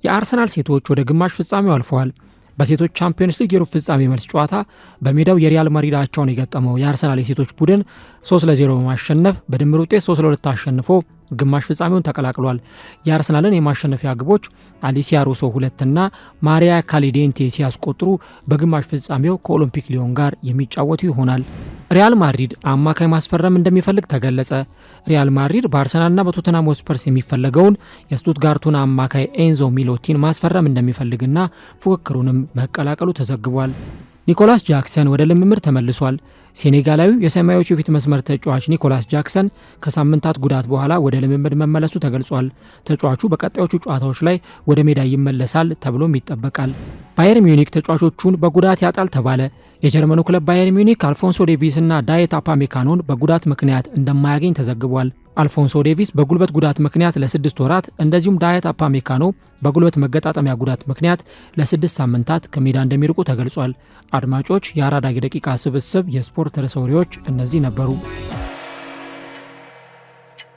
የአርሰናል ሴቶች ወደ ግማሽ ፍጻሜው አልፈዋል። በሴቶች ቻምፒዮንስ ሊግ የሩብ ፍጻሜ መልስ ጨዋታ በሜዳው የሪያል ማድሪድ አቻውን የገጠመው የአርሰናል የሴቶች ቡድን 3-0 በማሸነፍ በድምር ውጤት 3-2 አሸንፎ ግማሽ ፍጻሜውን ተቀላቅሏል። የአርሰናልን የማሸነፊያ ግቦች አሊሲያ ሮሶ 2 እና ማሪያ ካሊዴንቴ ሲያስቆጥሩ በግማሽ ፍጻሜው ከኦሎምፒክ ሊዮን ጋር የሚጫወቱ ይሆናል። ሪያል ማድሪድ አማካይ ማስፈረም እንደሚፈልግ ተገለጸ። ሪያል ማድሪድ በአርሰናልና በቶተንሃም ሆትስፐርስ የሚፈለገውን የስቱትጋርቱን አማካይ ኤንዞ ሚሎቲን ማስፈረም እንደሚፈልግና ፉክክሩንም መቀላቀሉ ተዘግቧል። ኒኮላስ ጃክሰን ወደ ልምምድ ተመልሷል። ሴኔጋላዊው የሰማያዊዎቹ የፊት መስመር ተጫዋች ኒኮላስ ጃክሰን ከሳምንታት ጉዳት በኋላ ወደ ልምምድ መመለሱ ተገልጿል። ተጫዋቹ በቀጣዮቹ ጨዋታዎች ላይ ወደ ሜዳ ይመለሳል ተብሎም ይጠበቃል። ባየር ሚዩኒክ ተጫዋቾቹን በጉዳት ያጣል ተባለ። የጀርመኑ ክለብ ባየር ሚዩኒክ አልፎንሶ ዴቪስ እና ዳየት አፓሜካኖን በጉዳት ምክንያት እንደማያገኝ ተዘግቧል። አልፎንሶ ዴቪስ በጉልበት ጉዳት ምክንያት ለ6 ወራት እንደዚሁም ዳየት አፓሜካኖ በጉልበት መገጣጠሚያ ጉዳት ምክንያት ለ6 ሳምንታት ከሜዳ እንደሚርቁ ተገልጿል። አድማጮች፣ የአራዳ ደቂቃ ስብስብ የስፖርት ርዕሰ ወሬዎች እነዚህ ነበሩ።